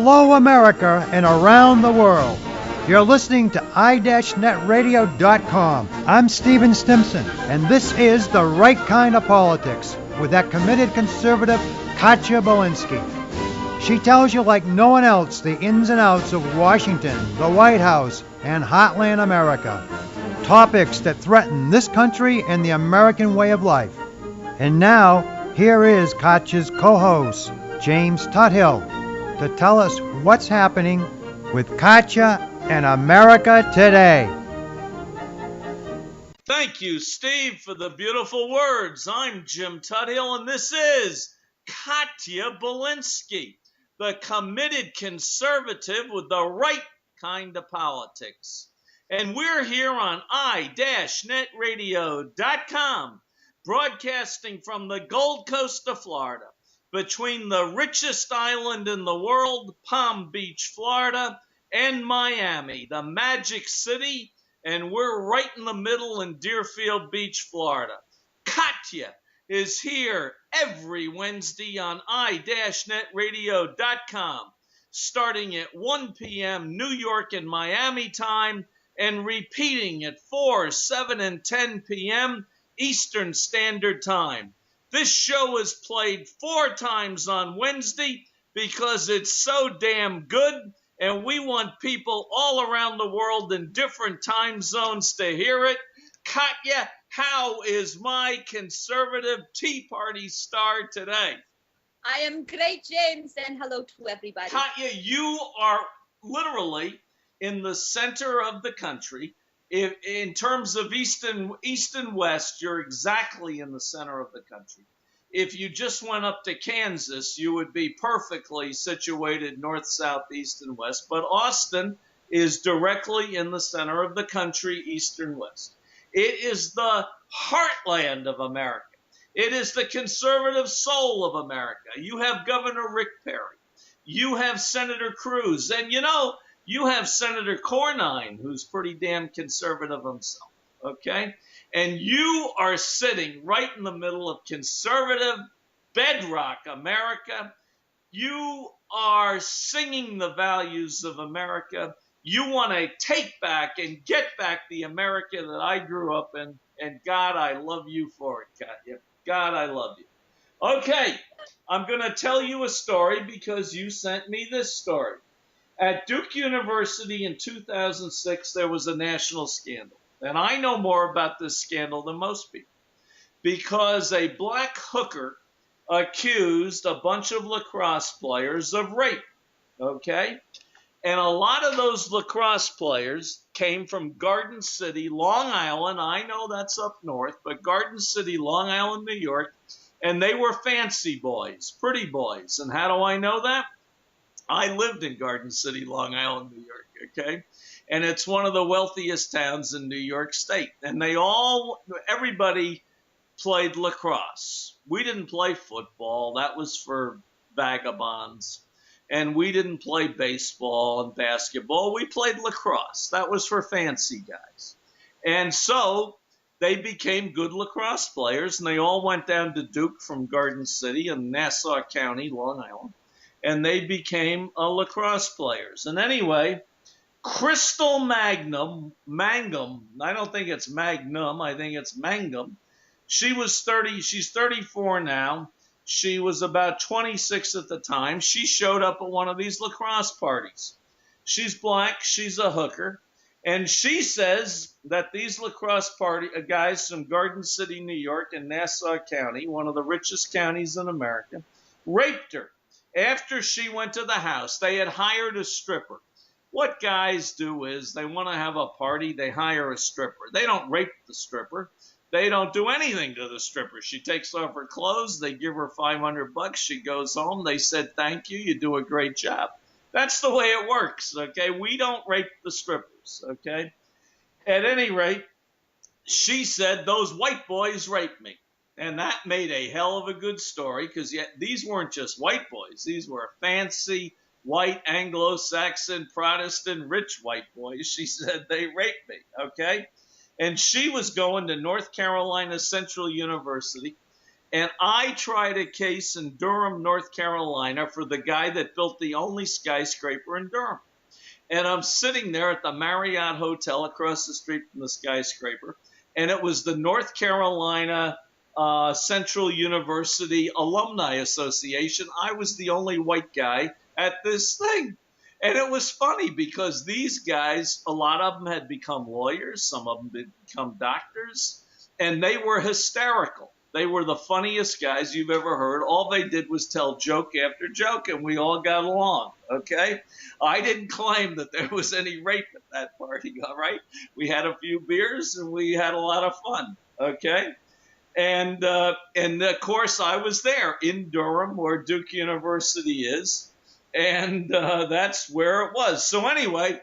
Hello, America, and around the world. You're listening to i-netradio.com. I'm Stephen Stimson, and this is The Right Kind of Politics with that committed conservative, Katya. She tells you like no one else the ins and outs of Washington, the White House, and Heartland America. Topics that threaten this country and the American way of life. And now, here is Katya's co-host, James Tuthill, to tell us what's happening with Katya and America today. Thank you, Steve, for the beautiful words. I'm Jim Tuthill, and this is Katya Belinsky, the committed conservative with the right kind of politics. And we're here on i-netradio.com, broadcasting from the Gold Coast of Florida, between the richest island in the world, Palm Beach, Florida, and Miami, the Magic City, and we're right in the middle in Deerfield Beach, Florida. Katya is here every Wednesday on i-netradio.com, starting at 1 p.m. New York and Miami time, and repeating at 4, 7, and 10 p.m. Eastern Standard Time. This show is played 4 times on Wednesday because it's so damn good, and we want people all around the world in different time zones to hear it. Katya, how is my conservative Tea Party star today? I am great, James, and hello to everybody. Katya, you are literally in the center of the country. In terms of east and west, you're exactly in the center of the country. If you just went up to Kansas, you would be perfectly situated north, south, east, and west. But Austin is directly in the center of the country, east and west. It is the heartland of America. It is the conservative soul of America. You have Governor Rick Perry. You have Senator Cruz. And you have Senator Cornyn, who's pretty damn conservative himself, okay? And you are sitting right in the middle of conservative bedrock America. You are singing the values of America. You want to take back and get back the America that I grew up in, and God, I love you for it, Katya. God, I love you. Okay, I'm going to tell you a story because you sent me this story. At Duke University in 2006, there was a national scandal. And I know more about this scandal than most people because a black hooker accused a bunch of lacrosse players of rape, okay? And a lot of those lacrosse players came from Garden City, Long Island. I know that's up north, but Garden City, Long Island, New York. And they were fancy boys, pretty boys. And how do I know that? I lived in Garden City, Long Island, New York, okay? And it's one of the wealthiest towns in New York State. And everybody played lacrosse. We didn't play football. That was for vagabonds. And we didn't play baseball and basketball. We played lacrosse. That was for fancy guys. And so they became good lacrosse players, and they all went down to Duke from Garden City in Nassau County, Long Island. And they became lacrosse players. And anyway, Crystal Mangum, I don't think it's Magnum, I think it's Mangum. She's 34 now. She was about 26 at the time. She showed up at one of these lacrosse parties. She's black, she's a hooker. And she says that these lacrosse guys from Garden City, New York and Nassau County, one of the richest counties in America, raped her. After she went to the house, they had hired a stripper. What guys do is they want to have a party, they hire a stripper. They don't rape the stripper. They don't do anything to the stripper. She takes off her clothes, they give her $500, she goes home, they said, thank you, you do a great job. That's the way it works, okay? We don't rape the strippers, okay? At any rate, she said, those white boys raped me. And that made a hell of a good story because these weren't just white boys. These were fancy, white, Anglo-Saxon, Protestant, rich white boys. She said they raped me, okay? And she was going to North Carolina Central University, And I tried a case in Durham, North Carolina for the guy that built the only skyscraper in Durham. And I'm sitting there at the Marriott Hotel across the street from the skyscraper. And it was the North Carolina Central University Alumni Association. I was the only white guy at this thing. And it was funny because these guys, a lot of them had become lawyers. Some of them had become doctors. And they were hysterical. They were the funniest guys you've ever heard. All they did was tell joke after joke, and we all got along, okay? I didn't claim that there was any rape at that party, all right? We had a few beers, and we had a lot of fun, okay? And of course, I was there in Durham, where Duke University is, and that's where it was. So anyway,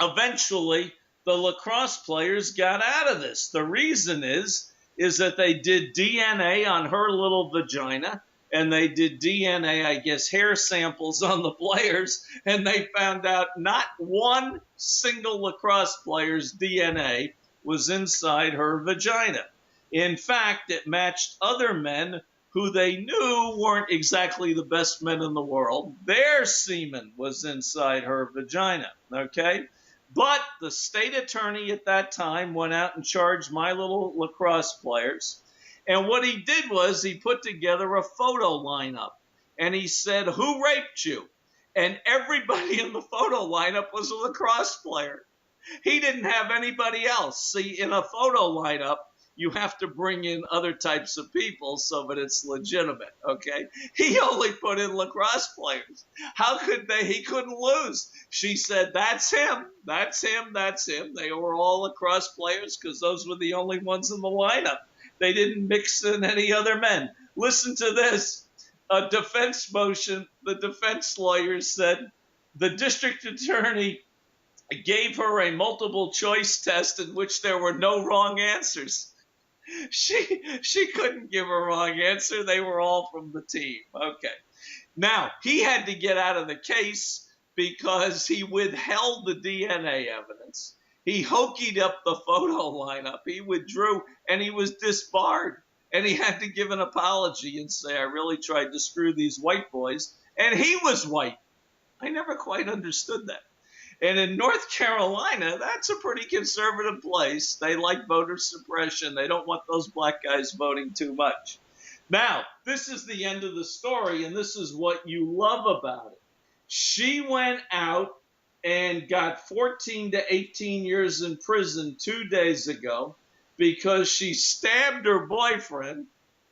eventually, the lacrosse players got out of this. The reason is that they did DNA on her little vagina, and they did DNA, I guess, hair samples on the players, and they found out not one single lacrosse player's DNA was inside her vagina. In fact, it matched other men who they knew weren't exactly the best men in the world. Their semen was inside her vagina, okay? But the state attorney at that time went out and charged my little lacrosse players. And what he did was he put together a photo lineup. And he said, "Who raped you?" And everybody in the photo lineup was a lacrosse player. He didn't have anybody else. See, in a photo lineup, you have to bring in other types of people so that it's legitimate, okay? He only put in lacrosse players. How could they? He couldn't lose. She said, "That's him, that's him, that's him." They were all lacrosse players because those were the only ones in the lineup. They didn't mix in any other men. Listen to this. A defense motion, the defense lawyers said, the district attorney gave her a multiple choice test in which there were no wrong answers. She couldn't give a wrong answer. They were all from the team. Okay. Now, he had to get out of the case because he withheld the DNA evidence. He hokied up the photo lineup. He withdrew, and he was disbarred. And he had to give an apology and say, "I really tried to screw these white boys." And he was white. I never quite understood that. And in North Carolina, that's a pretty conservative place. They like voter suppression. They don't want those black guys voting too much. Now, this is the end of the story, and this is what you love about it. She went out and got 14 to 18 years in prison 2 days ago because she stabbed her boyfriend,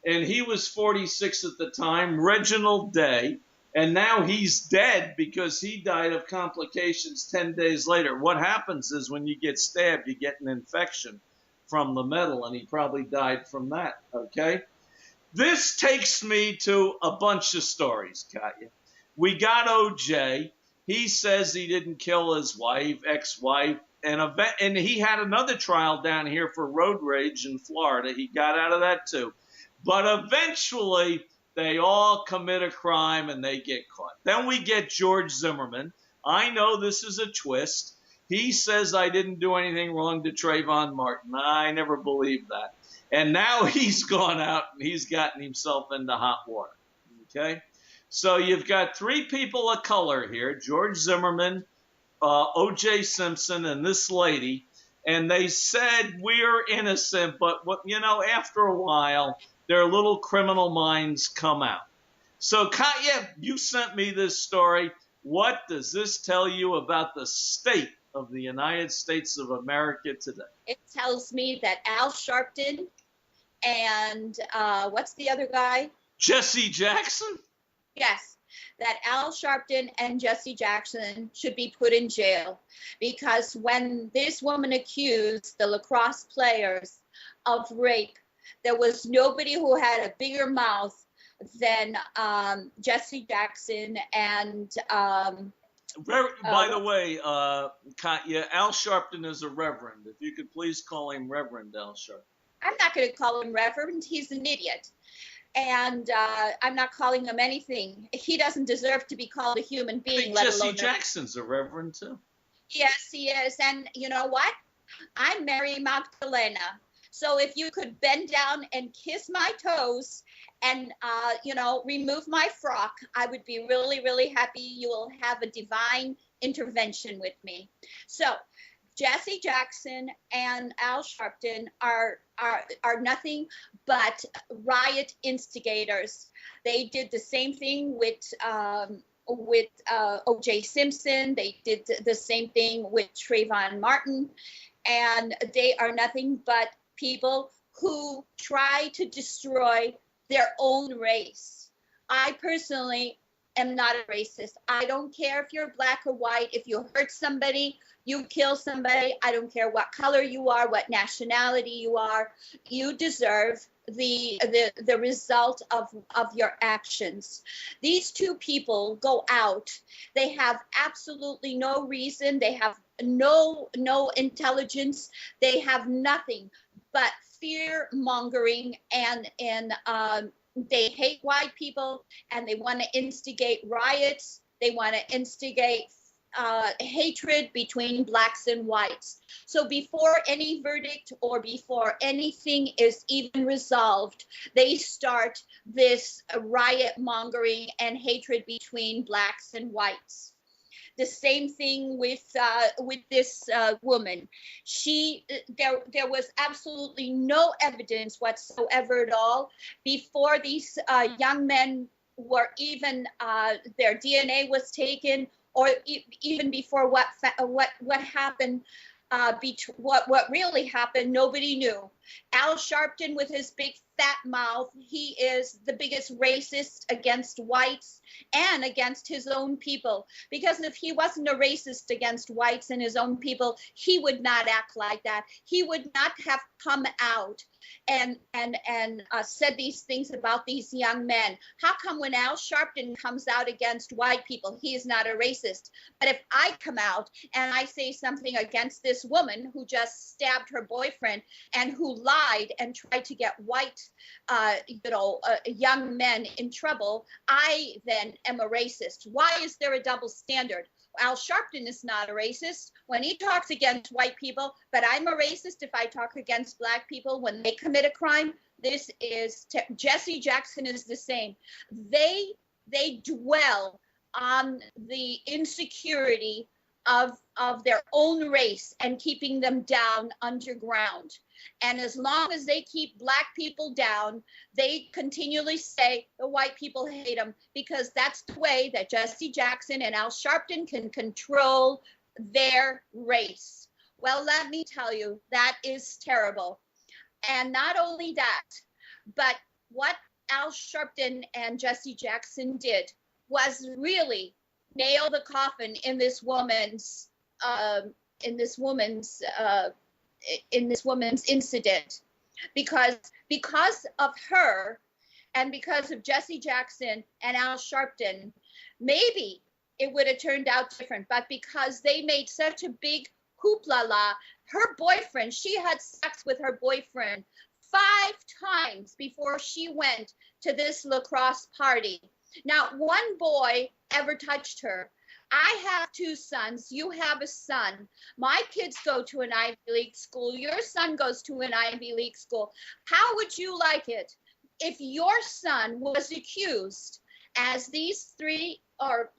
and he was 46 at the time, Reginald Day. And now he's dead because he died of complications 10 days later. What happens is when you get stabbed, you get an infection from the metal, and he probably died from that, okay? This takes me to a bunch of stories, Katya. We got OJ. He says he didn't kill his wife, ex-wife, and he had another trial down here for road rage in Florida. He got out of that too. But eventually, they all commit a crime and they get caught. Then we get George Zimmerman. I know this is a twist. He says I didn't do anything wrong to Trayvon Martin. I never believed that. And now he's gone out and he's gotten himself into hot water. Okay? So you've got three people of color here, George Zimmerman, O.J. Simpson, and this lady. And they said we're innocent, but after a while, their little criminal minds come out. So, Katya, you sent me this story. What does this tell you about the state of the United States of America today? It tells me that Al Sharpton and what's the other guy? Jesse Jackson? Yes, that Al Sharpton and Jesse Jackson should be put in jail because when this woman accused the lacrosse players of rape, there was nobody who had a bigger mouth than Jesse Jackson and by the way, Katya, Al Sharpton is a reverend. If you could please call him Reverend Al Sharpton. I'm not going to call him reverend. He's an idiot. And I'm not calling him anything. He doesn't deserve to be called a human being. Jesse Jackson's a reverend, too. Yes, he is. And you know what? I'm Mary Magdalena. So if you could bend down and kiss my toes and, remove my frock, I would be really, really happy. You will have a divine intervention with me. So Jesse Jackson and Al Sharpton are nothing but riot instigators. They did the same thing with O.J. Simpson. They did the same thing with Trayvon Martin, and they are nothing but people who try to destroy their own race. I personally am not a racist. I don't care if you're black or white. If you hurt somebody, you kill somebody, I don't care what color you are, what nationality you are, you deserve the result of your actions. These two people go out. They have absolutely no reason. They have no intelligence. They have nothing but fear mongering, and they hate white people, and they want to instigate riots. They want to instigate hatred between blacks and whites. So before any verdict or before anything is even resolved, they start this riot mongering and hatred between blacks and whites. The same thing with this woman. There was absolutely no evidence whatsoever at all before these young men were even their DNA was taken, or even before what happened. What really happened, nobody knew. Al Sharpton, with his big fat mouth, he is the biggest racist against whites and against his own people. Because if he wasn't a racist against whites and his own people, he would not act like that. He would not have come out and said these things about these young men. How come when Al Sharpton comes out against white people, he is not a racist? But if I come out and I say something against this woman who just stabbed her boyfriend and who lied and tried to get white, young men in trouble, I then am a racist. Why is there a double standard? Al Sharpton is not a racist when he talks against white people, but I'm a racist if I talk against black people when they commit a crime. This is Jesse Jackson is the same. They dwell on the insecurity of their own race and keeping them down underground. And as long as they keep black people down, they continually say the white people hate them, because that's the way that Jesse Jackson and Al Sharpton can control their race. Well, let me tell you, that is terrible. And not only that, but what Al Sharpton and Jesse Jackson did was really nail the coffin in this woman's incident, because of her and because of Jesse Jackson and Al Sharpton, maybe it would have turned out different. But because they made such a big hoopla, her boyfriend, she had sex with her boyfriend 5 times before she went to this lacrosse party. Not one boy ever touched her. I have 2 sons. You have a son. My kids go to an Ivy League school. Your son goes to an Ivy League school. How would you like it if your son was accused, as these 3 or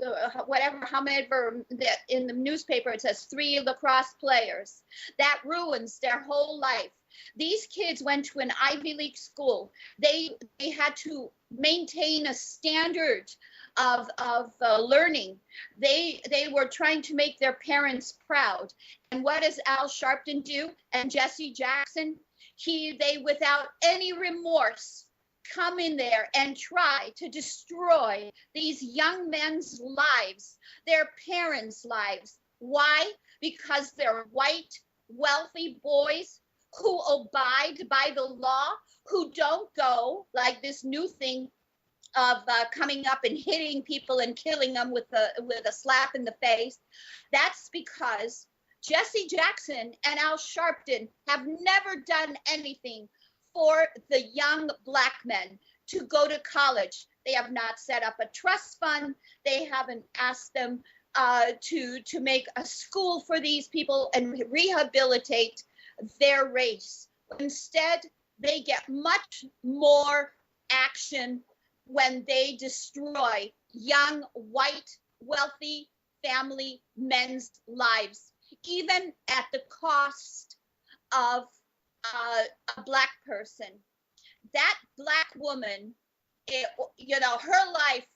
whatever, how many in the newspaper it says 3 lacrosse players, that ruins their whole life. These kids went to an Ivy League school. They had to maintain a standard of learning. They were trying to make their parents proud. And what does Al Sharpton do? And Jesse Jackson? They without any remorse come in there and try to destroy these young men's lives, their parents' lives. Why? Because they're white, wealthy boys who abide by the law, who don't go like this new thing of coming up and hitting people and killing them with a slap in the face. That's because Jesse Jackson and Al Sharpton have never done anything for the young black men to go to college. They have not set up a trust fund. They haven't asked them to make a school for these people and rehabilitate their race. Instead, they get much more action when they destroy young, white, wealthy family men's lives, even at the cost of a black person. That black woman, her life,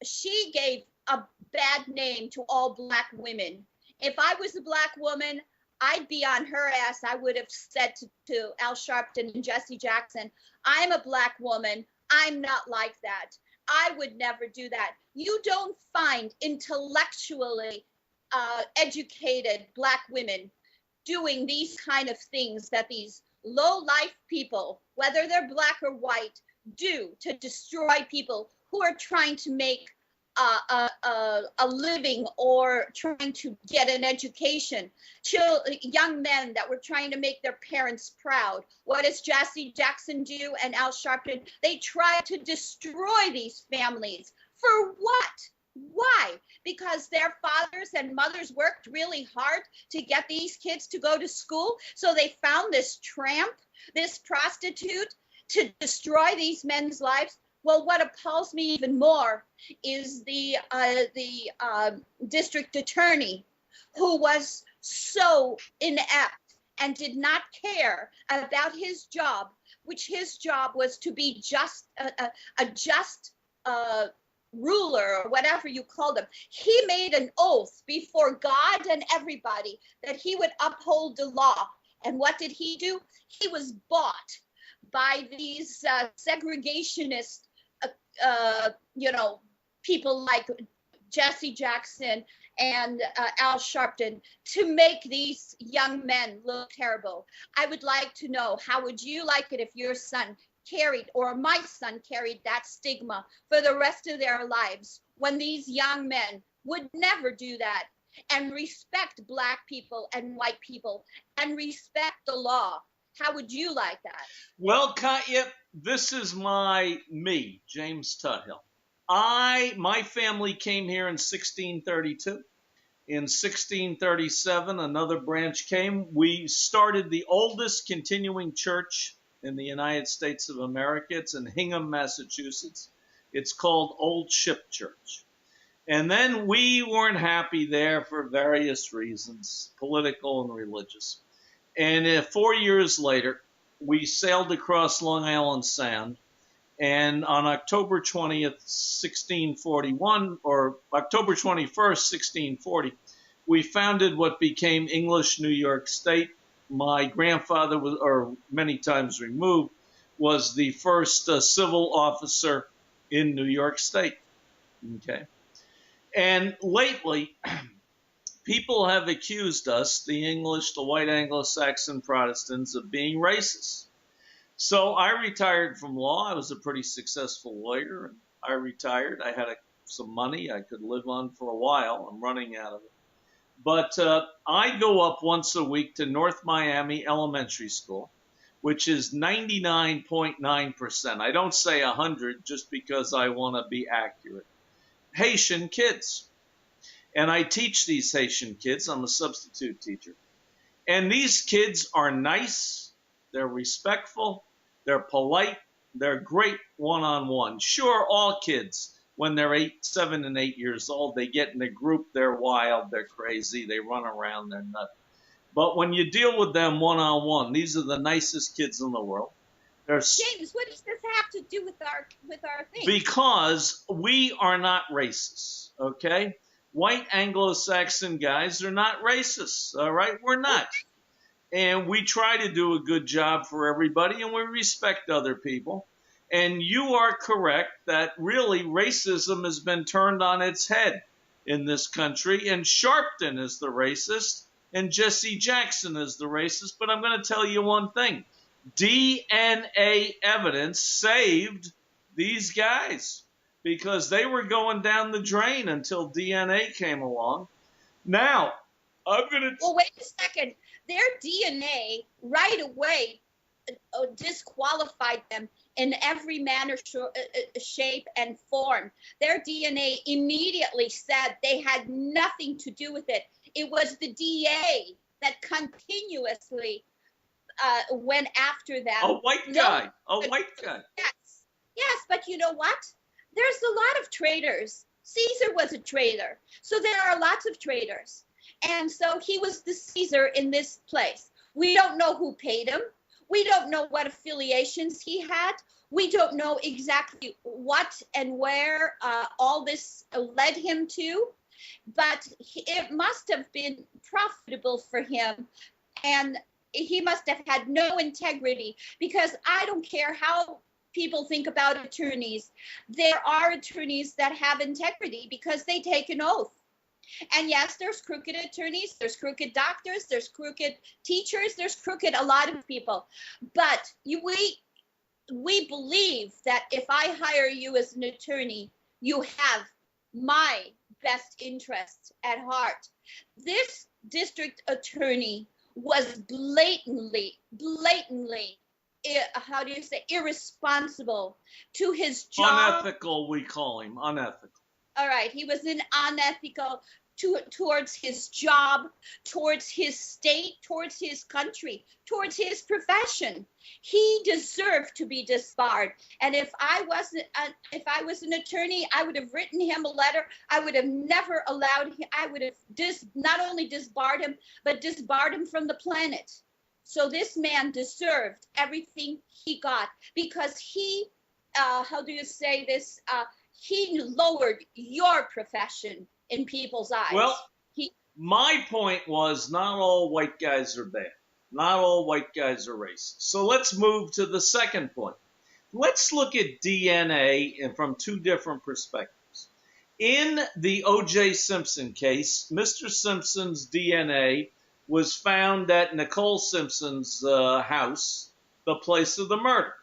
she gave a bad name to all black women. If I was a black woman, I'd be on her ass. I would have said to Al Sharpton and Jesse Jackson, I'm a black woman. I'm not like that. I would never do that. You don't find intellectually educated black women doing these kind of things that these low-life people, whether they're black or white, do to destroy people who are trying to make a living or trying to get an education. Young men that were trying to make their parents proud. What does Jesse Jackson do and Al Sharpton? They try to destroy these families. For what? Why? Because their fathers and mothers worked really hard to get these kids to go to school. So they found this tramp, this prostitute, to destroy these men's lives. Well, what appalls me even more is the district attorney, who was so inept and did not care about his job, which his job was to be just a just ruler, or whatever you call them. He made an oath before God and everybody that he would uphold the law. And what did he do? He was bought by these segregationist people like Jesse Jackson and Al Sharpton to make these young men look terrible. I would like to know, how would you like it if your son carried, or my son carried, that stigma for the rest of their lives, when these young men would never do that and respect black people and white people and respect the law? How would you like that? Well, Katya, this is me, James Tuthill. My family came here in 1632. In 1637, another branch came. We started the oldest continuing church in the United States of America. It's in Hingham, Massachusetts. It's called Old Ship Church. And then we weren't happy there for various reasons, political and religious. And 4 years later, we sailed across Long Island Sound. And on October 20th, 1641, or October 21st, 1640, we founded what became English New York State. My grandfather, or many times removed, was the first civil officer in New York State. Okay. And lately, people have accused us, the English, the white Anglo-Saxon Protestants, of being racist. So I retired from law. I was a pretty successful lawyer. And I retired. I had some money I could live on for a while. I'm running out of it. But I go up once a week to North Miami Elementary School, which is 99.9%. I don't say 100 just because I want to be accurate. Haitian kids. And I teach these Haitian kids. I'm a substitute teacher. And these kids are nice. They're respectful. They're polite. They're great one-on-one. Sure, all kids, when they're 7 and 8 years old, they get in a group. They're wild. They're crazy. They run around. They're nuts. But when you deal with them one-on-one, these are the nicest kids in the world. James, what does this have to do with our thing? Because we are not racists, okay? White Anglo-Saxon guys are not racists, all right? We're not. And we try to do a good job for everybody, and we respect other people. And you are correct that really racism has been turned on its head in this country, and Sharpton is the racist, and Jesse Jackson is the racist. But I'm going to tell you one thing. DNA evidence saved these guys because they were going down the drain until DNA came along. Now, I'm going to... Well, wait a second. Their DNA right away disqualified them in every manner, shape, and form. Their DNA immediately said they had nothing to do with it. It was the DA that continuously went after them. A white guy. A white guy. Yes. Yes, but you know what? There's a lot of traitors. Caesar was a traitor. So there are lots of traitors. And so he was the Caesar in this place. We don't know who paid him. We don't know what affiliations he had. We don't know exactly what and where all this led him to. But it must have been profitable for him. And he must have had no integrity, because I don't care how people think about attorneys. There are attorneys that have integrity because they take an oath. And yes, there's crooked attorneys, there's crooked doctors, there's crooked teachers, there's crooked a lot of people. But we believe that if I hire you as an attorney, you have my best interests at heart. This district attorney was blatantly, how do you say, irresponsible to his job. Unethical, we call him, unethical. All right, he was unethical towards his job, towards his state, towards his country, towards his profession. He deserved to be disbarred. And if I was an attorney, I would have written him a letter. I would have never allowed him. I would have not only disbarred him, but disbarred him from the planet. So this man deserved everything he got, because he, how do you say this? He lowered your profession in people's eyes. Well, my point was, not all white guys are bad. Not all white guys are racist. So let's move to the second point. Let's look at DNA from two different perspectives. In the O.J. Simpson case, Mr. Simpson's DNA was found at Nicole Simpson's house, the place of the murder.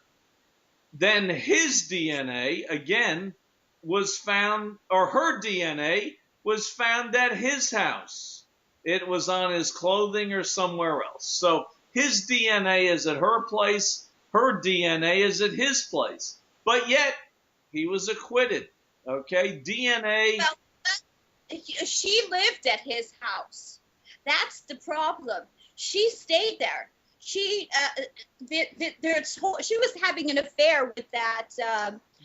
Then his DNA, again, was found, or her DNA was found at his house. It was on his clothing or somewhere else. So his DNA is at her place, her DNA is at his place. But yet, he was acquitted. Okay, DNA. Well, she lived at his house. That's the problem. She stayed there. She was having an affair with that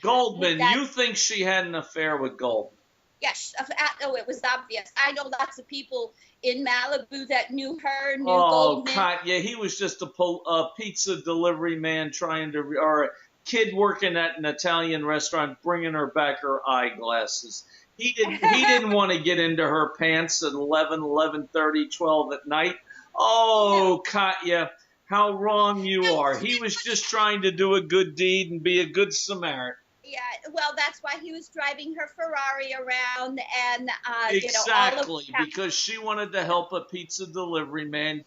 Goldman. You think she had an affair with Goldman? Yes. Oh, it was obvious. I know lots of people in Malibu that knew her, knew Goldman. Oh, Katya, he was just a pizza delivery man or a kid working at an Italian restaurant, bringing her back her eyeglasses. He didn't want to get into her pants at 11, 11:30, 12 at night. Oh, Katya, how wrong you are. He was just trying to do a good deed and be a good Samaritan. Yeah, well, that's why he was driving her Ferrari around, and exactly, because she wanted to help a pizza delivery man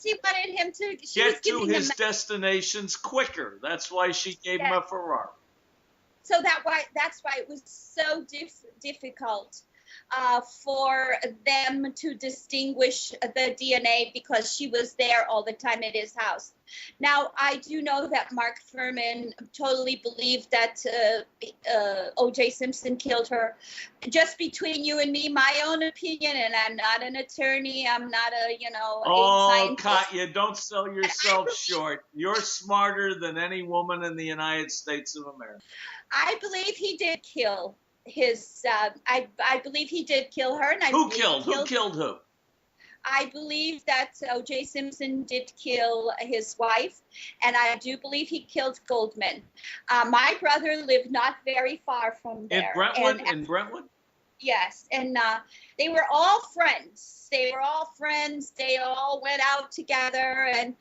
she wanted him to get to his destinations quicker. That's why she gave him a Ferrari. So that's why it was so difficult for them to distinguish the DNA, because she was there all the time at his house. Now, I do know that Mark Furman totally believed that O.J. Simpson killed her. Just between you and me, my own opinion, and I'm not an attorney, I'm not a scientist. Katya, don't sell yourself short. You're smarter than any woman in the United States of America. I believe he did kill his, I believe he did kill her. And Who killed who? I believe that O.J. Simpson did kill his wife, and I do believe he killed Goldman. My brother lived not very far from there. In Brentwood? Yes, and they were all friends. They all went out together, and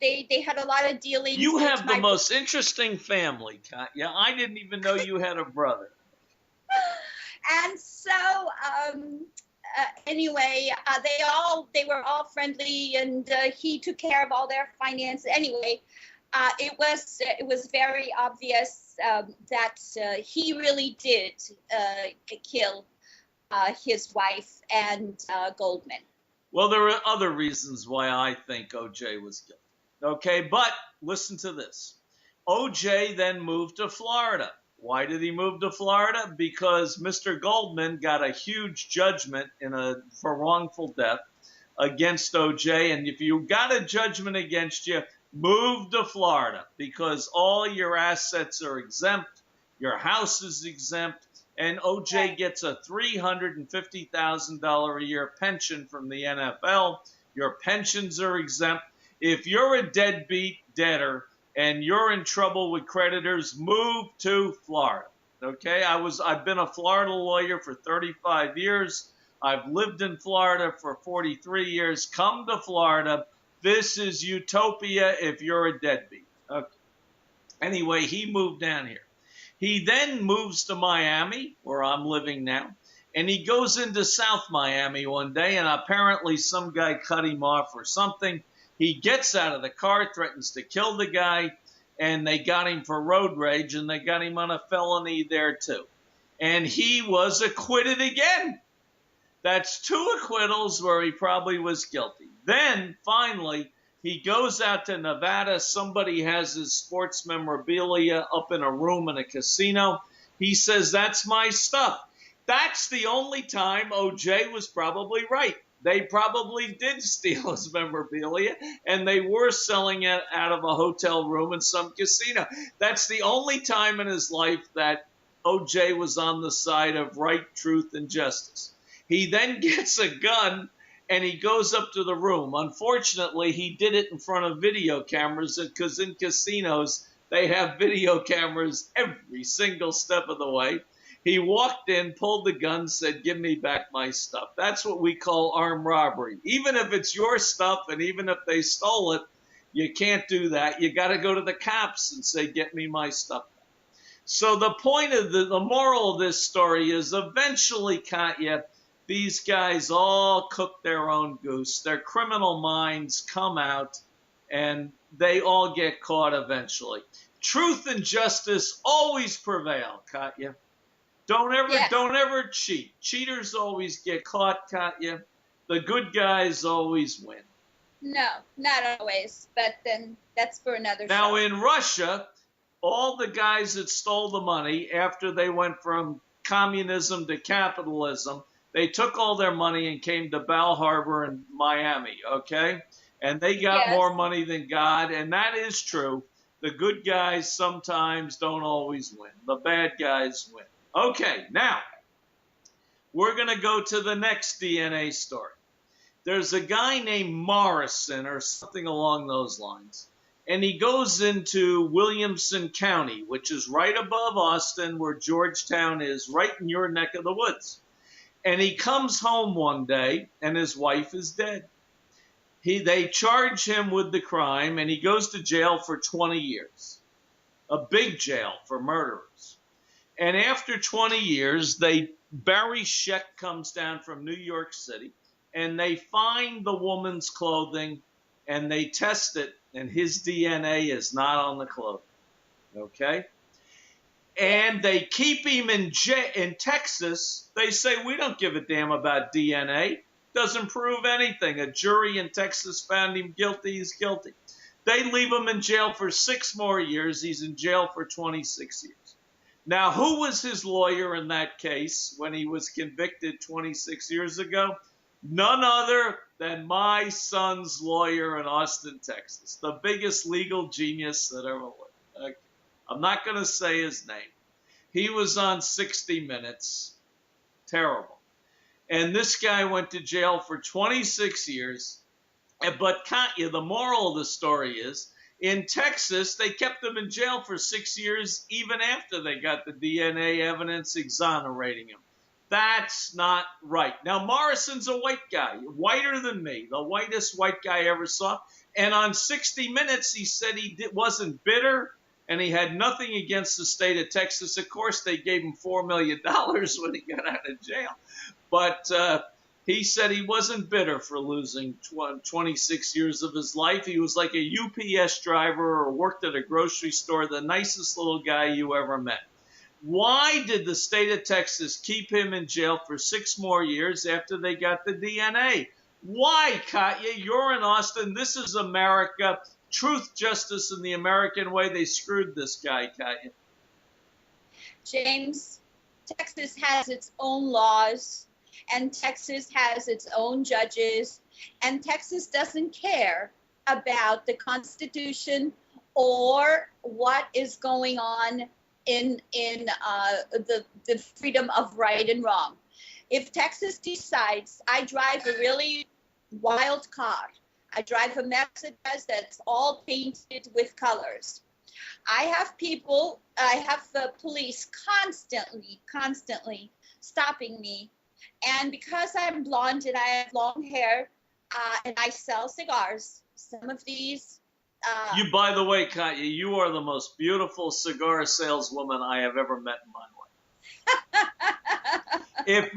they had a lot of dealings. You have the most interesting family, Katya. I didn't even know you had a brother. And so, anyway, they were all friendly, and he took care of all their finances. Anyway, it was very obvious that he really did kill his wife and Goldman. Well, there are other reasons why I think O.J. was killed. Okay, but listen to this. O.J. then moved to Florida. Why did he move to Florida? Because Mr. Goldman got a huge judgment for wrongful death against OJ. And if you got a judgment against you, move to Florida because all your assets are exempt. Your house is exempt. And OJ gets a $350,000 a year pension from the NFL. Your pensions are exempt. If you're a deadbeat debtor and you're in trouble with creditors, move to Florida. Okay, I've been a Florida lawyer for 35 years. I've lived in Florida for 43 years. Come to Florida. This is utopia if you're a deadbeat. Okay. Anyway, he moved down here. He then moves to Miami, where I'm living now, and he goes into South Miami one day, and apparently some guy cut him off or something. He gets out of the car, threatens to kill the guy, and they got him for road rage, and they got him on a felony there too. And he was acquitted again. That's 2 acquittals where he probably was guilty. Then, finally, he goes out to Nevada. Somebody has his sports memorabilia up in a room in a casino. He says, that's my stuff. That's the only time OJ was probably right. They probably did steal his memorabilia, and they were selling it out of a hotel room in some casino. That's the only time in his life that OJ was on the side of right, truth, and justice. He then gets a gun, and he goes up to the room. Unfortunately, he did it in front of video cameras because in casinos, they have video cameras every single step of the way. He walked in, pulled the gun, said, give me back my stuff. That's what we call armed robbery. Even if it's your stuff and even if they stole it, you can't do that. You got to go to the cops and say, get me my stuff back. So the point of the moral of this story is eventually, Katya, these guys all cook their own goose. Their criminal minds come out, and they all get caught eventually. Truth and justice always prevail, Katya. Don't ever cheat. Cheaters always get caught, Katya. The good guys always win. No, not always, but then that's for another show. Now, in Russia, all the guys that stole the money after they went from communism to capitalism, they took all their money and came to Bal Harbor in Miami, okay? And they got more money than God, and that is true. The good guys sometimes don't always win. The bad guys win. Okay, now, we're going to go to the next DNA story. There's a guy named Morrison or something along those lines, and he goes into Williamson County, which is right above Austin, where Georgetown is, right in your neck of the woods. And he comes home one day, and his wife is dead. They charge him with the crime, and he goes to jail for 20 years. A big jail for murderers. And after 20 years, Barry Scheck comes down from New York City, and they find the woman's clothing, and they test it, and his DNA is not on the clothing. Okay? And they keep him in Texas. They say, we don't give a damn about DNA. Doesn't prove anything. A jury in Texas found him guilty. He's guilty. They leave him in jail for 6 more years. He's in jail for 26 years. Now, who was his lawyer in that case when he was convicted 26 years ago? None other than my son's lawyer in Austin, Texas. The biggest legal genius that ever lived. Okay. I'm not going to say his name. He was on 60 Minutes. Terrible. And this guy went to jail for 26 years. But Katya, the moral of the story is, in Texas, they kept him in jail for 6 years even after they got the DNA evidence exonerating him. That's not right. Now, Morrison's a white guy, whiter than me, the whitest white guy I ever saw. And on 60 Minutes, he said he wasn't bitter and he had nothing against the state of Texas. Of course, they gave him $4 million when he got out of jail. But he said he wasn't bitter for losing 26 years of his life. He was like a UPS driver or worked at a grocery store, the nicest little guy you ever met. Why did the state of Texas keep him in jail for 6 more years after they got the DNA? Why, Katya? You're in Austin. This is America. Truth, justice, and the American way. They screwed this guy, Katya. James, Texas has its own laws, and Texas has its own judges, and Texas doesn't care about the Constitution or what is going on in the freedom of right and wrong. If Texas decides, I drive a really wild car, I drive a Mercedes that's all painted with colors. I have the police constantly stopping me. And because I'm blonde and I have long hair, and I sell cigars, some of these. You, by the way, Katya, you are the most beautiful cigar saleswoman I have ever met in my life. If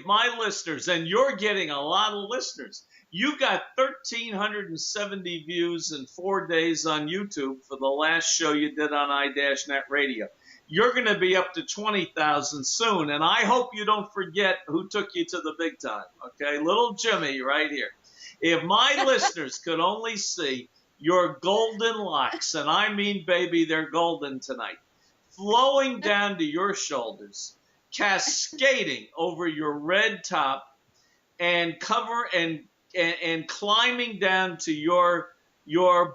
my listeners, and you're getting a lot of listeners, you got 1,370 views in 4 days on YouTube for the last show you did on I-Net Radio. You're going to be up to 20,000 soon, and I hope you don't forget who took you to the big time, okay? Little Jimmy right here. If my listeners could only see your golden locks, and I mean, baby, they're golden tonight, flowing down to your shoulders, cascading over your red top, and climbing down to your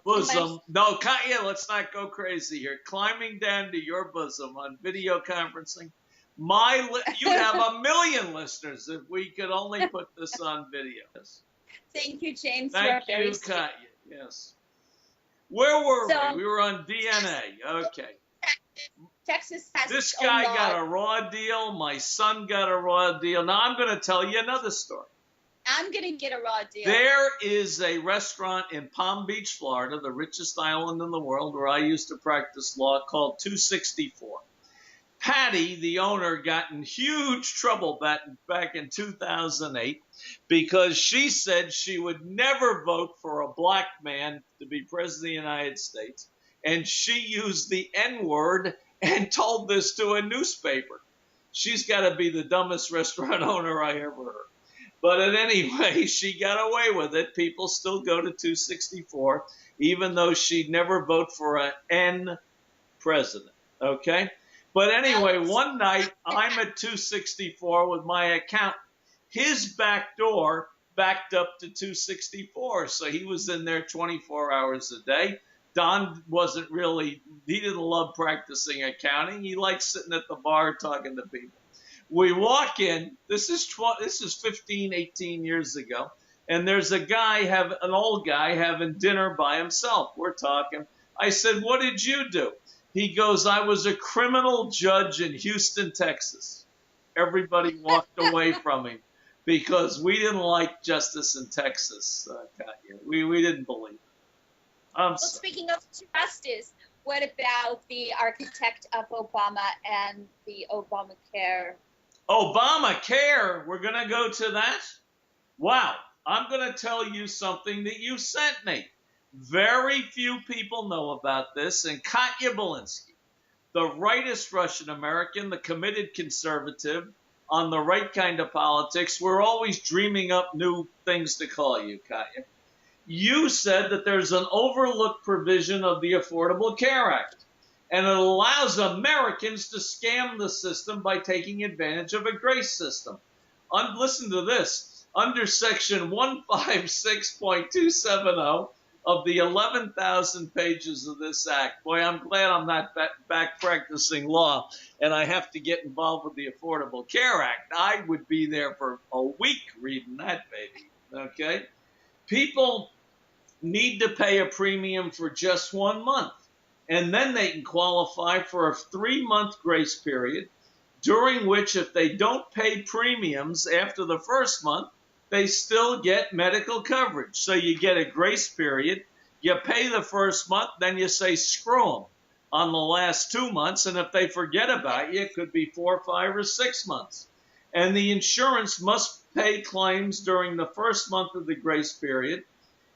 bosom. No, Katya, let's not go crazy here. Climbing down to your bosom on video conferencing. You have 1 million listeners if we could only put this on video. Thank you, James. Thank you, Katya. Yes. Where were we? We were on DNA. Okay. Texas has this guy got a raw deal. My son got a raw deal. Now I'm going to tell you another story. I'm going to get a raw deal. There is a restaurant in Palm Beach, Florida, the richest island in the world, where I used to practice law, called 264. Patty, the owner, got in huge trouble back in 2008 because she said she would never vote for a black man to be president of the United States. And she used the N-word and told this to a newspaper. She's got to be the dumbest restaurant owner I ever heard. But at any rate, she got away with it. People still go to 264, even though she'd never vote for an N president. Okay? But anyway, one night, I'm at 264 with my accountant. His back door backed up to 264, so he was in there 24 hours a day. Don he didn't love practicing accounting. He liked sitting at the bar talking to people. We walk in, this is 15, 18 years ago, and there's an old guy having dinner by himself. We're talking. I said, "What did you do?" He goes, "I was a criminal judge in Houston, Texas." Everybody walked away from him because we didn't like justice in Texas, Katya. We didn't believe it. Well, speaking of justice, what about the architect of Obama and the Obamacare? Obamacare? We're going to go to that? Wow. I'm going to tell you something that you sent me. Very few people know about this, and Katya Belinsky, the rightest Russian American, the committed conservative, on the right kind of politics, we're always dreaming up new things to call you, Katya. You said that there's an overlooked provision of the Affordable Care Act, and it allows Americans to scam the system by taking advantage of a grace system. Listen to this. Under Section 156.270 of the 11,000 pages of this act. Boy, I'm glad I'm not back practicing law and I have to get involved with the Affordable Care Act. I would be there for a week reading that, baby. Okay? People need to pay a premium for just 1 month, and then they can qualify for a 3-month grace period, during which if they don't pay premiums after the first month, they still get medical coverage. So you get a grace period, you pay the first month, then you say screw them on the last 2 months, and if they forget about you, it could be 4, 5, or 6 months. And the insurance must pay claims during the first month of the grace period,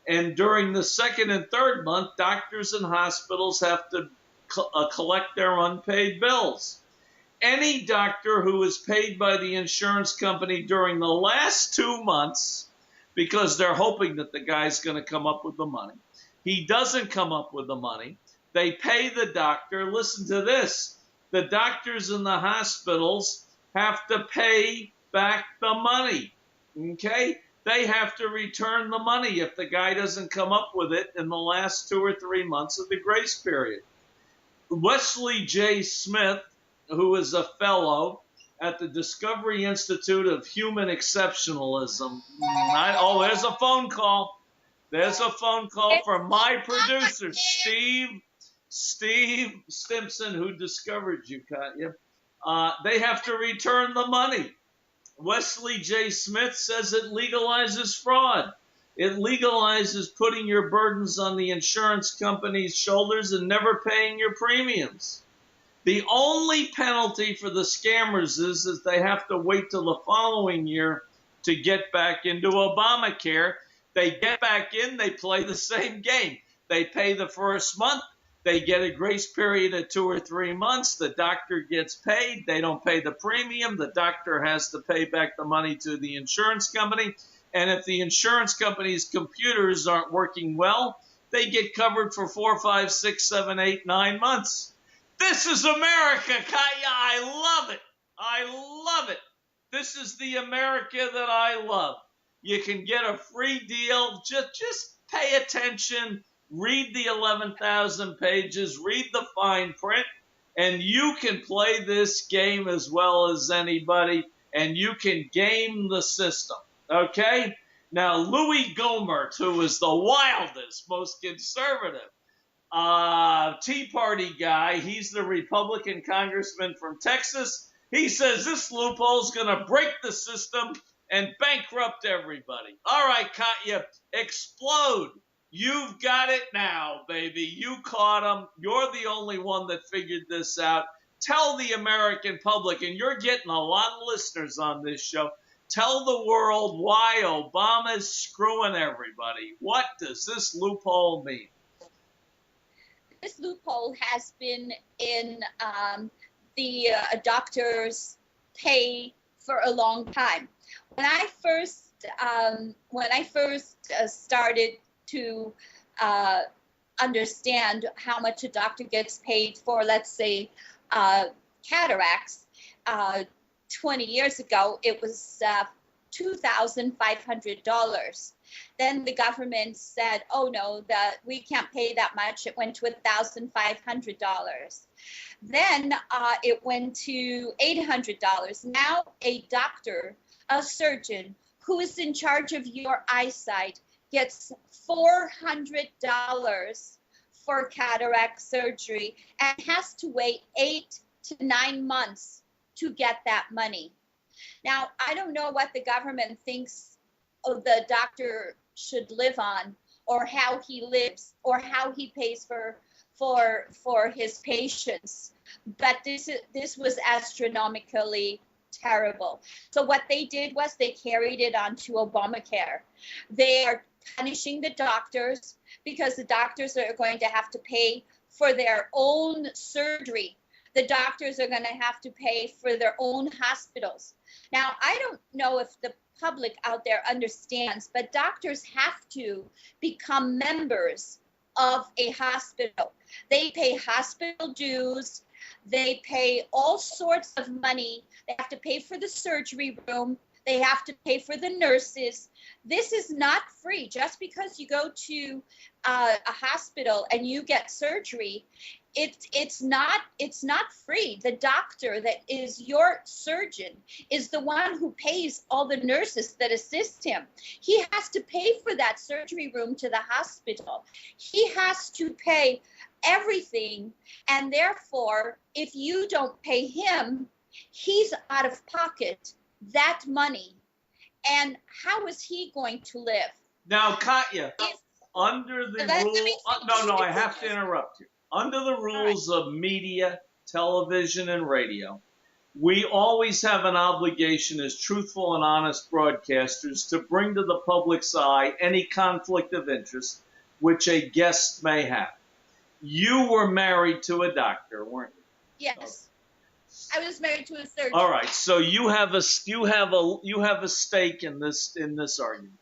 and during the second and third month, doctors and hospitals have to collect their unpaid bills. Any doctor who is paid by the insurance company during the last 2 months, because they're hoping that the guy's going to come up with the money, he doesn't come up with the money. They pay the doctor. Listen to this. The doctors in the hospitals have to pay back the money. Okay? They have to return the money if the guy doesn't come up with it in the last 2 or 3 months of the grace period. Wesley J. Smith, who is a fellow at the Discovery Institute of Human Exceptionalism. There's a phone call. There's a phone call from my producer, Steve Stimson, who discovered you, Katya. They have to return the money. Wesley J. Smith says it legalizes fraud. It legalizes putting your burdens on the insurance company's shoulders and never paying your premiums. The only penalty for the scammers is they have to wait till the following year to get back into Obamacare. They get back in, they play the same game. They pay the first month. They get a grace period of 2 or 3 months. The doctor gets paid. They don't pay the premium. The doctor has to pay back the money to the insurance company. And if the insurance company's computers aren't working well, they get covered for 4, 5, 6, 7, 8, 9 months. This is America, Katya. I love it. I love it. This is the America that I love. You can get a free deal. Just pay attention. Read the 11,000 pages, read the fine print, and you can play this game as well as anybody, and you can game the system, okay? Now, Louis Gohmert, who is the wildest, most conservative Tea Party guy, he's the Republican congressman from Texas, he says this loophole's going to break the system and bankrupt everybody. All right, Katya, explode. You've got it now, baby. You caught them. You're the only one that figured this out. Tell the American public, and you're getting a lot of listeners on this show, tell the world why Obama's screwing everybody. What does this loophole mean? This loophole has been in the doctor's pay for a long time. When I first started to understand how much a doctor gets paid for, let's say, cataracts, 20 years ago, it was $2,500. Then the government said, oh no, that we can't pay that much. It went to $1,500. Then it went to $800. Now a doctor, a surgeon who is in charge of your eyesight, gets $400 for cataract surgery and has to wait 8 to 9 months to get that money. Now, I don't know what the government thinks the doctor should live on, or how he lives, or how he pays for his patients, but this was astronomically terrible. So what they did was they carried it on to Obamacare. They are punishing the doctors because the doctors are going to have to pay for their own surgery. The doctors are going to have to pay for their own hospitals. Now, I don't know if the public out there understands, but doctors have to become members of a hospital. They pay hospital dues. They pay all sorts of money. They have to pay for the surgery room. They have to pay for the nurses. This is not free. Just because you go to a hospital and you get surgery, it's not free. The doctor that is your surgeon is the one who pays all the nurses that assist him. He has to pay for that surgery room to the hospital. He has to pay everything, and therefore, if you don't pay him, he's out of pocket that money. And how is he going to live? Now, Katya, under the rule, I have to interrupt you. Under the rules of media, television, and radio, we always have an obligation as truthful and honest broadcasters to bring to the public's eye any conflict of interest which a guest may have. You were married to a doctor, weren't you? Yes. I was married to a surgeon. All right, so you have a stake in this argument.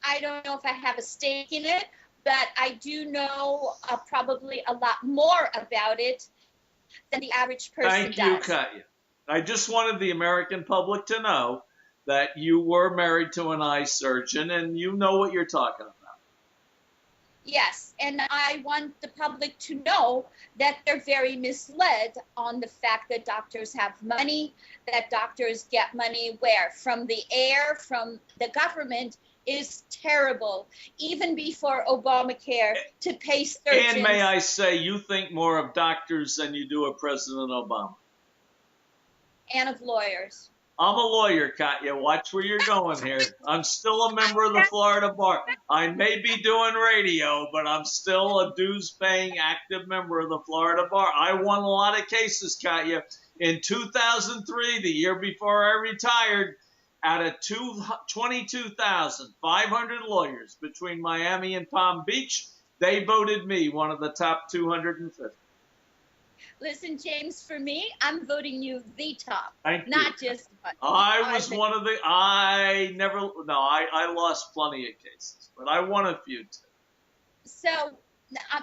I don't know if I have a stake in it, but I do know probably a lot more about it than the average person does. Thank you, Katya. I just wanted the American public to know that you were married to an eye surgeon and you know what you're talking about. Yes, and I want the public to know that they're very misled on the fact that doctors have money, that doctors get money where? From the air, from the government is terrible. Even before Obamacare, to pay surgeons. And may I say, you think more of doctors than you do of President Obama. And of lawyers. I'm a lawyer, Katya. Watch where you're going here. I'm still a member of the Florida Bar. I may be doing radio, but I'm still a dues-paying active member of the Florida Bar. I won a lot of cases, Katya. In 2003, the year before I retired, out of 22,500 lawyers between Miami and Palm Beach, they voted me one of the top 250. Listen, James, for me, I'm voting you the top. Thank not you. just one. I was one of the, I lost plenty of cases, but I won a few too. So,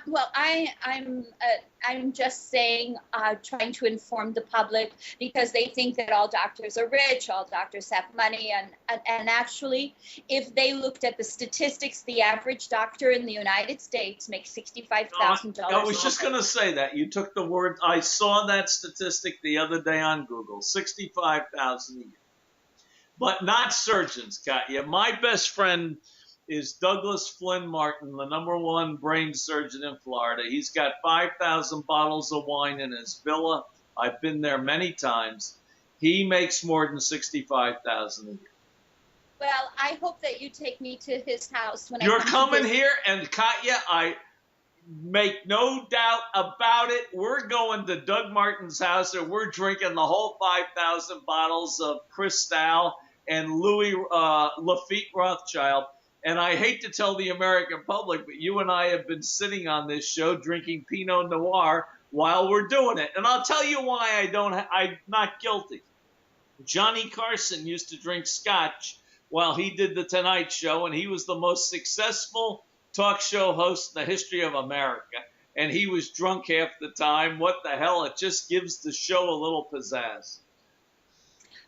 well, I'm just saying, trying to inform the public because they think that all doctors are rich, all doctors have money, and actually, if they looked at the statistics, the average doctor in the United States makes $65,000. I was just going to say that. You took the word. I saw that statistic the other day on Google, 65,000 a year. But not surgeons, Katya. My best friend is Douglas Flynn Martin, the #1 brain surgeon in Florida. He's got 5,000 bottles of wine in his villa. I've been there many times. He makes more than 65,000 a year. Well, I hope that you take me to his house when You're I come coming to visit. here, and Katya, I make no doubt about it. We're going to Doug Martin's house, and we're drinking the whole 5,000 bottles of Cristal and Louis Lafite Rothschild. And I hate to tell the American public, but you and I have been sitting on this show drinking Pinot Noir while we're doing it. And I'll tell you why I'm not guilty. Johnny Carson used to drink scotch while he did the Tonight Show, and he was the most successful talk show host in the history of America. And he was drunk half the time. What the hell? It just gives the show a little pizzazz.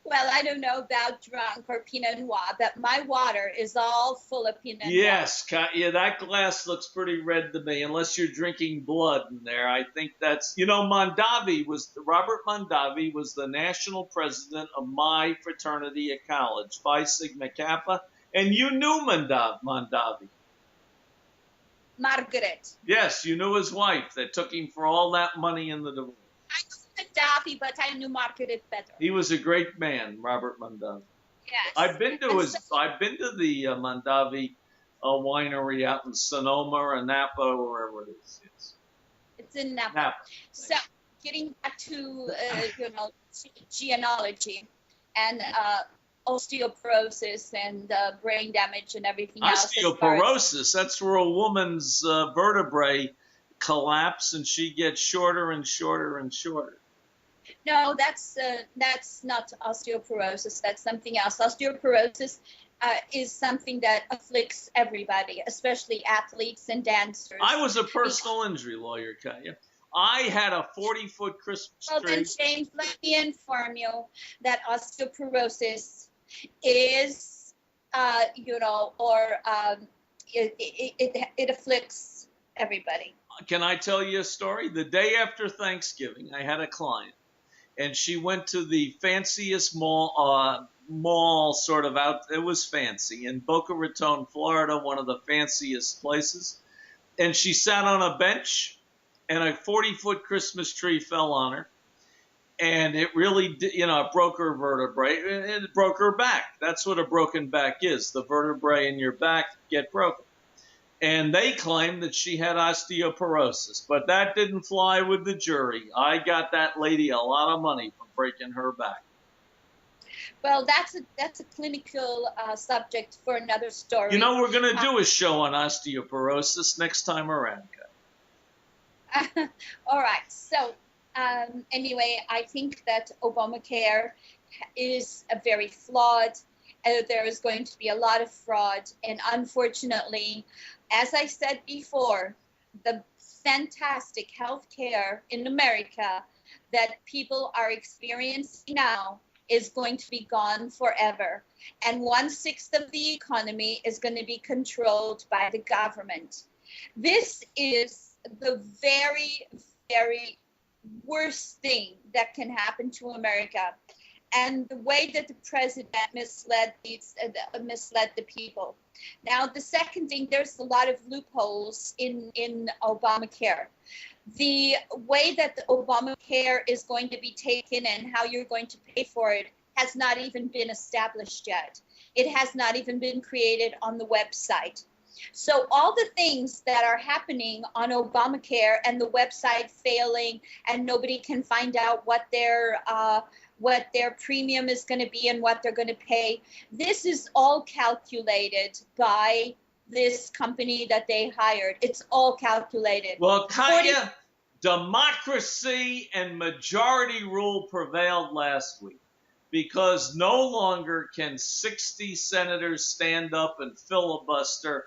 Well, I don't know about drunk or Pinot Noir, but my water is all full of Pinot Noir. Yes, Katya, that glass looks pretty red to me, unless you're drinking blood in there. I think that's, Robert Mondavi was the national president of my fraternity at college, Phi Sigma Kappa, and you knew Mondavi. Margaret. Yes, you knew his wife that took him for all that money in the divorce. I knew Mondavi, but I knew Margaret better. He was a great man, Robert Mondavi. Yes. I've been to the Mondavi winery out in Sonoma or Napa or wherever it is. Yes. It's in Napa. So getting back to genealogy and osteoporosis and brain damage and everything else. Osteoporosis, that's where a woman's vertebrae collapse and she gets shorter and shorter and shorter. No, that's not osteoporosis. That's something else. Osteoporosis is something that afflicts everybody, especially athletes and dancers. I was a personal injury lawyer, Katya. I had a 40-foot Christmas tree. Well, then, James, let me inform you that osteoporosis is, it afflicts everybody. Can I tell you a story? The day after Thanksgiving, I had a client, and she went to the fanciest mall sort of out. It was fancy in Boca Raton, Florida, one of the fanciest places. And she sat on a bench, and a 40-foot Christmas tree fell on her. And it really did, it broke her vertebrae. It broke her back. That's what a broken back is. The vertebrae in your back get broken. And they claimed that she had osteoporosis, but that didn't fly with the jury. I got that lady a lot of money for breaking her back. Well, that's a clinical subject for another story. We're going to do a show on osteoporosis next time around. All right. So anyway, I think that Obamacare is a very flawed. There is going to be a lot of fraud. And unfortunately, as I said before, the fantastic health care in America that people are experiencing now is going to be gone forever. And 1/6 of the economy is going to be controlled by the government. This is the very, very worst thing that can happen to America. And the way that the president misled the people. Now, the second thing, there's a lot of loopholes in Obamacare. The way that the Obamacare is going to be taken and how you're going to pay for it has not even been established yet. It has not even been created on the website. So all the things that are happening on Obamacare and the website failing and nobody can find out what their premium is going to be and what they're going to pay, this is all calculated by this company that they hired. It's all calculated. Well, Katya, democracy and majority rule prevailed last week because no longer can 60 senators stand up and filibuster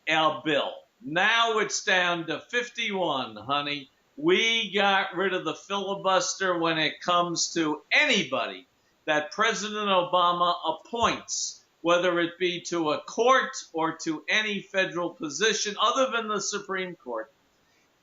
a bill. Now it's down to 51, honey. We got rid of the filibuster when it comes to anybody that President Obama appoints, whether it be to a court or to any federal position other than the Supreme Court.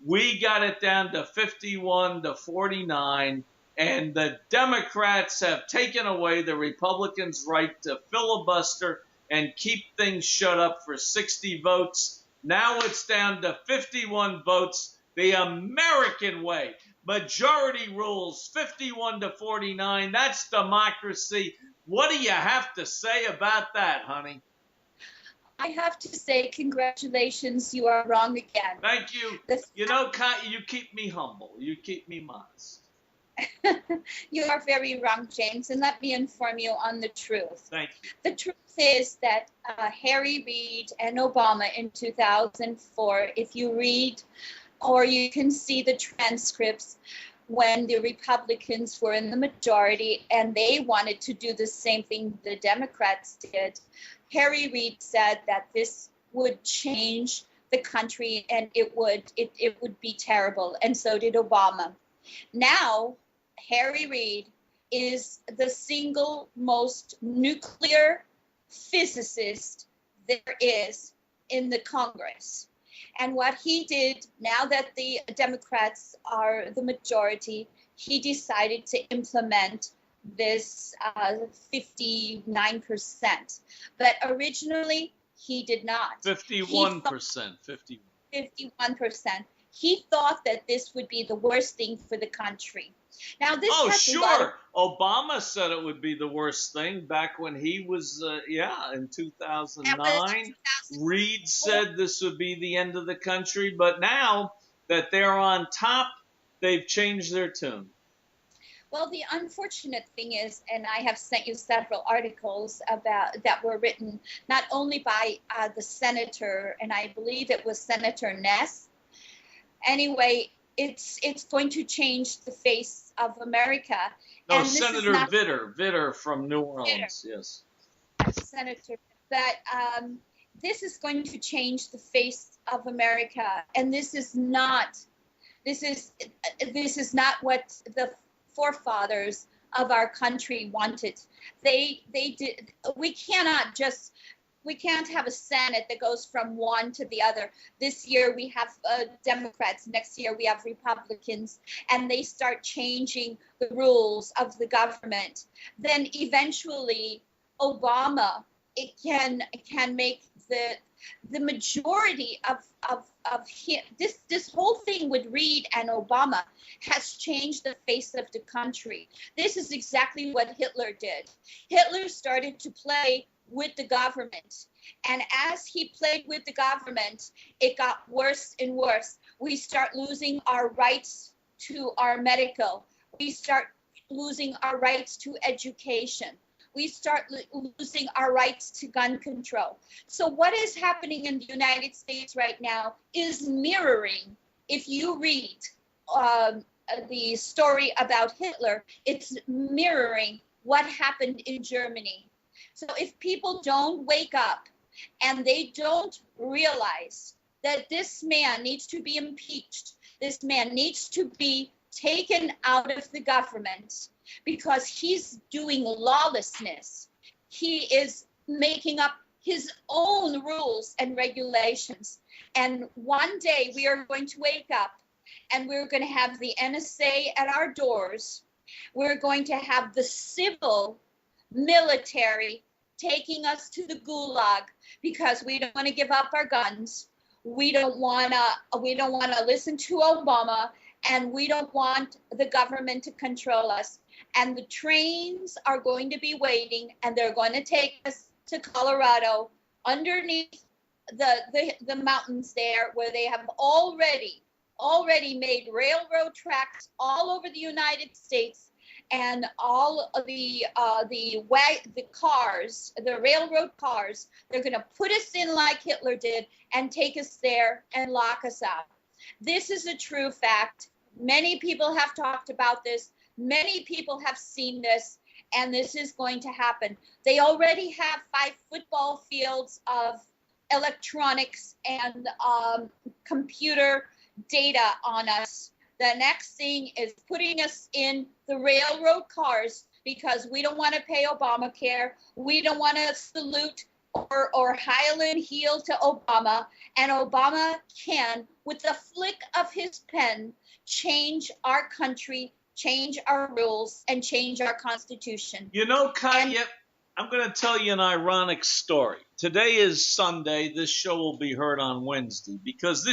We got it down to 51 to 49, and the Democrats have taken away the Republicans' right to filibuster and keep things shut up for 60 votes. Now it's down to 51 votes, the American way. Majority rules, 51 to 49. That's democracy. What do you have to say about that, honey? I have to say, congratulations, you are wrong again. Thank you. You know, Katya, you keep me humble. You keep me modest. You are very wrong, James, and let me inform you on the truth. Thank you. The truth is that Harry Reid and Obama in 2004, if you read or you can see the transcripts when the Republicans were in the majority and they wanted to do the same thing the Democrats did, Harry Reid said that this would change the country and it would be terrible, and so did Obama. Now, Harry Reid is the single most nuclear physicist there is in the Congress. And what he did, now that the Democrats are the majority, he decided to implement this 59%. But originally, he did not. 51%. 51%. He thought that this would be the worst thing for the country. Now, this oh, has sure. Obama said it would be the worst thing back when he was, in 2009. Reid said this would be the end of the country. But now that they're on top, they've changed their tune. Well, the unfortunate thing is, and I have sent you several articles about that were written not only by the senator, and I believe it was Senator Ness. Anyway, it's going to change the face of America. No, and Senator Vitter from New Orleans, yes. Senator, but this is going to change the face of America, and this is not what the forefathers of our country wanted. They did. We can't have a Senate that goes from one to the other. This year we have Democrats, next year we have Republicans, and they start changing the rules of the government. Then eventually Obama can make the majority of him. This whole thing with Reid and Obama has changed the face of the country. This is exactly what Hitler did. Hitler started to play with the government, and as he played with the government, it got worse and worse. We start losing our rights to our medical. We start losing our rights to education. We start losing our rights to gun control. So what is happening in the United States right now is mirroring, if you read the story about Hitler, it's mirroring what happened in Germany. So if people don't wake up and they don't realize that this man needs to be impeached, this man needs to be taken out of the government, because he's doing lawlessness. He is making up his own rules and regulations. And one day we are going to wake up and we're going to have the NSA at our doors. We're going to have the civil military taking us to the gulag because we don't want to give up our guns. We don't want to listen to Obama, and we don't want the government to control us. And the trains are going to be waiting, and they're going to take us to Colorado underneath the mountains there, where they have already made railroad tracks all over the United States, and all of the cars, the railroad cars, they're going to put us in like Hitler did and take us there and lock us out. This is a true fact. Many people have talked about this. Many people have seen this, and this is going to happen. They already have 5 football fields of electronics and computer data on us. The next thing is putting us in the railroad cars because we don't want to pay Obamacare. We don't want to salute or Highland heel to Obama. And Obama can, with the flick of his pen, change our country, change our rules, and change our Constitution. You know, Katya, I'm going to tell you an ironic story. Today is Sunday. This show will be heard on Wednesday because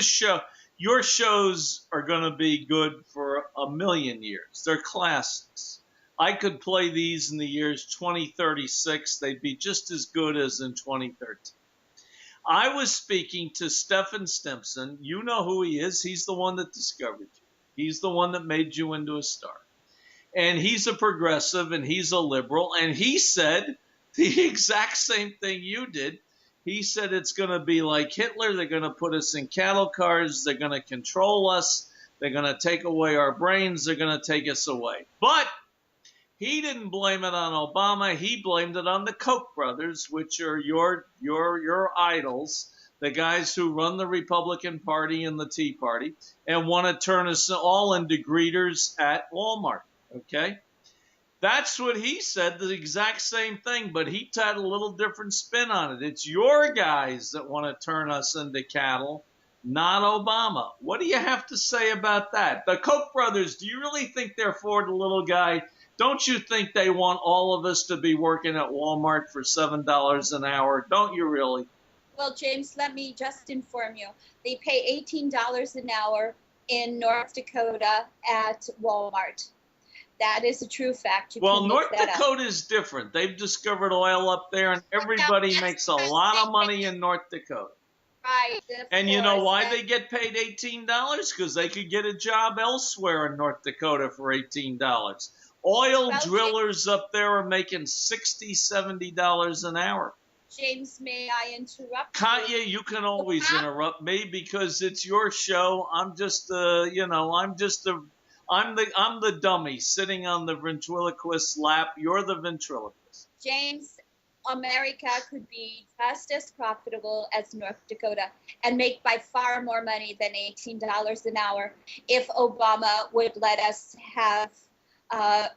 your shows are going to be good for a million years. They're classics. I could play these in the years 2036. They'd be just as good as in 2013. I was speaking to Stephen Stimpson. You know who he is. He's the one that discovered you. He's the one that made you into a star. And he's a progressive and he's a liberal. And he said the exact same thing you did. He said it's going to be like Hitler. They're going to put us in cattle cars. They're going to control us. They're going to take away our brains. They're going to take us away. But he didn't blame it on Obama. He blamed it on the Koch brothers, which are your idols, the guys who run the Republican Party and the Tea Party and want to turn us all into greeters at Walmart. Okay? That's what he said, the exact same thing, but he had a little different spin on it. It's your guys that want to turn us into cattle, not Obama. What do you have to say about that? The Koch brothers, do you really think they're for the little guy? Don't you think they want all of us to be working at Walmart for $7 an hour? Don't you really? Well, James, let me just inform you. They pay $18 an hour in North Dakota at Walmart. That is a true fact. Well, North Dakota is different. They've discovered oil up there, and everybody makes a lot of money in North Dakota. Right. And you know why they get paid $18? Because they could get a job elsewhere in North Dakota for $18. Oil drillers up there are making $60, $70 an hour. James, may I interrupt? Katya, you can always interrupt me because it's your show. I'm the dummy sitting on the ventriloquist's lap. You're the ventriloquist. James, America could be just as profitable as North Dakota and make by far more money than $18 an hour if Obama would let us have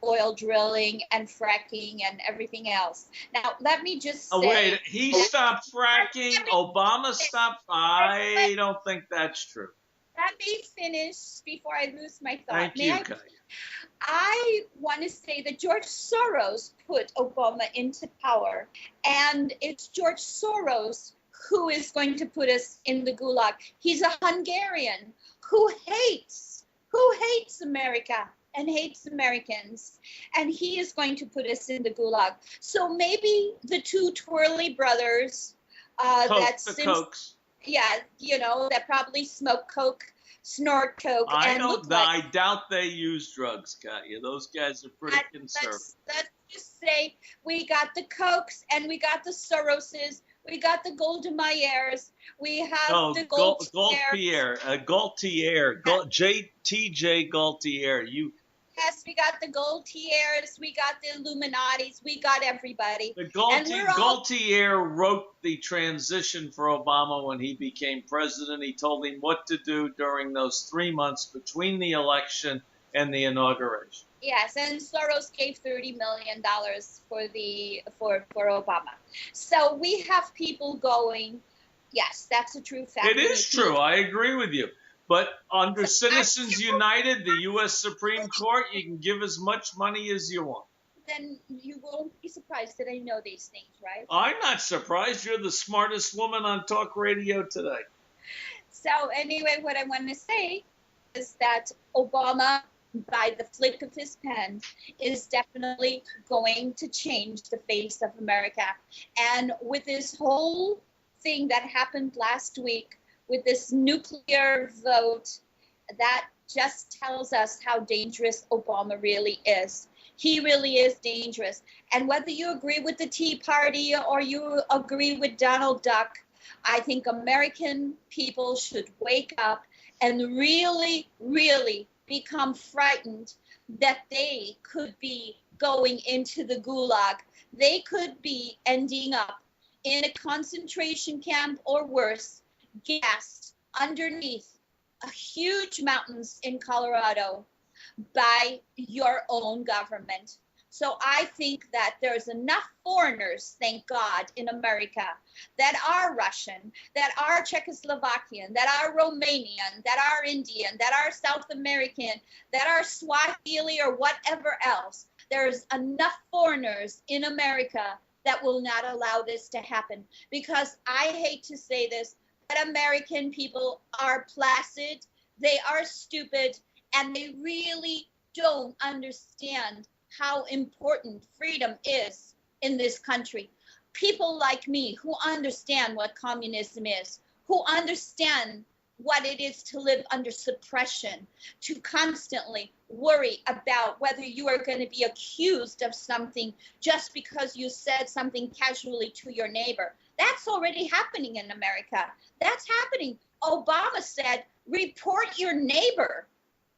oil drilling and fracking and everything else. Now, let me just say... wait, he stopped fracking? Obama stopped? I don't think that's true. Let me finish before I lose my thought. Thank you, Katya. I want to say that George Soros put Obama into power, and it's George Soros who is going to put us in the gulag. He's a Hungarian who hates America and hates Americans, and he is going to put us in the gulag. So maybe the two twirly brothers Kochs. Yeah, that probably smoke coke, snort coke. I doubt they use drugs, Katya. Those guys are pretty conservative. Let's just say we got the Kochs and we got the Soroses, we got the Golda Meiers, we have the Gaultier, T.J. Gaultier. Yes, we got the Gaultiers, we got the Illuminatis, we got everybody. The Gaultier wrote the transition for Obama when he became president. He told him what to do during those 3 months between the election and the inauguration. Yes, and Soros gave $30 million for Obama. So we have people going, yes, that's a true fact. It is true. I agree with you. But under Citizens United, the U.S. Supreme Court, you can give as much money as you want. Then you won't be surprised that I know these things, right? I'm not surprised. You're the smartest woman on talk radio today. So anyway, what I want to say is that Obama, by the flick of his pen, is definitely going to change the face of America. And with this whole thing that happened last week, with this nuclear vote, that just tells us how dangerous Obama really is. He really is dangerous. And whether you agree with the Tea Party or you agree with Donald Duck, I think American people should wake up and really, really become frightened that they could be going into the gulag. They could be ending up in a concentration camp or worse, gassed underneath huge mountains in Colorado by your own government. So I think that there's enough foreigners, thank God, in America that are Russian, that are Czechoslovakian, that are Romanian, that are Indian, that are South American, that are Swahili or whatever else. There's enough foreigners in America that will not allow this to happen. Because I hate to say this, but American people are placid, they are stupid, and they really don't understand how important freedom is in this country. People like me who understand what communism is, who understand what it is to live under suppression, to constantly worry about whether you are going to be accused of something just because you said something casually to your neighbor. That's already happening in America. That's happening. Obama said, report your neighbor.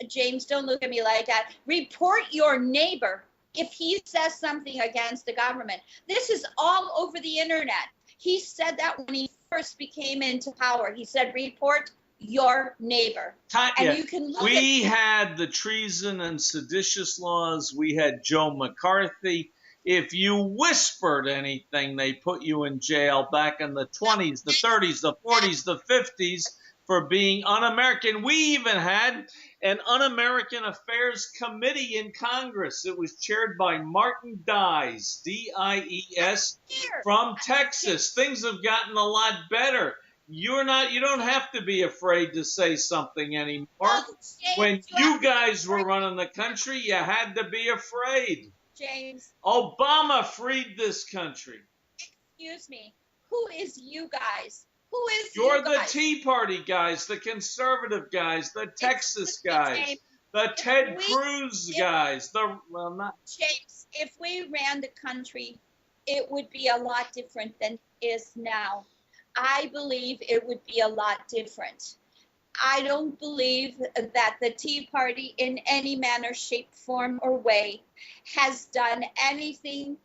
James, don't look at me like that. Report your neighbor if he says something against the government. This is all over the internet. He said that when he first became into power. He said, report your neighbor. Katya, and you can look we had the treason and seditious laws. We had Joe McCarthy. If you whispered anything, they put you in jail back in the 20s, the 30s, the 40s, the 50s for being un-American. We even had an Un-American Affairs Committee in Congress. It was chaired by Martin Dies, D-I-E-S, from Texas. Things have gotten a lot better. You don't have to be afraid to say something anymore. When you guys were running the country, you had to be afraid. James. Obama freed this country. Excuse me. Who is you guys? Who is You're you guys? the Tea Party guys, the conservative guys, the Texas guys, the Ted Cruz guys. James, if we ran the country, it would be a lot different than it is now. I believe it would be a lot different. I don't believe that the Tea Party in any manner, shape, form, or way has done anything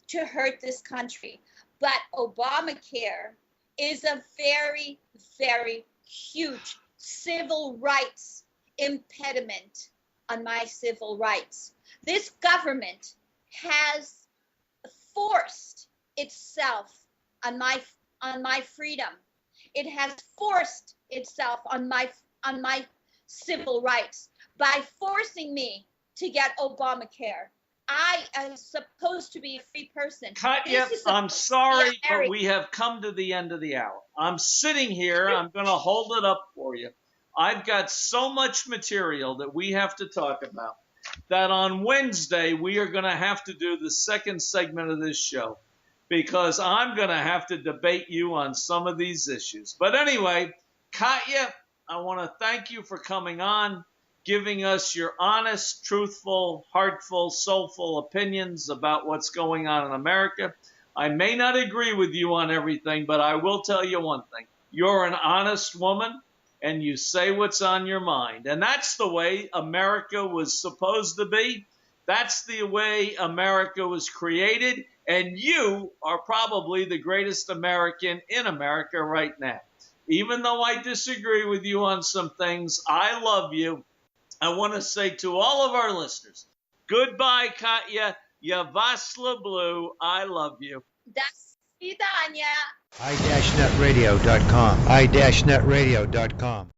to hurt this country. But Obamacare is a very, very huge civil rights impediment on my civil rights. This government has forced itself on my freedom. It has forced itself on my civil rights by forcing me to get Obamacare. I am supposed to be a free person. Katya, I'm sorry, but we have come to the end of the hour. I'm sitting here. I'm going to hold it up for you. I've got so much material that we have to talk about that on Wednesday we are going to have to do the second segment of this show, because I'm going to have to debate you on some of these issues. But anyway, Katya, I want to thank you for coming on, giving us your honest, truthful, heartful, soulful opinions about what's going on in America. I may not agree with you on everything, but I will tell you one thing. You're an honest woman, and you say what's on your mind. And that's the way America was supposed to be. That's the way America was created. And you are probably the greatest American in America right now. Even though I disagree with you on some things, I love you. I want to say to all of our listeners, goodbye, Katya. Ya vas lublю. I love you. До свидания. i-netradio.com. i-netradio.com.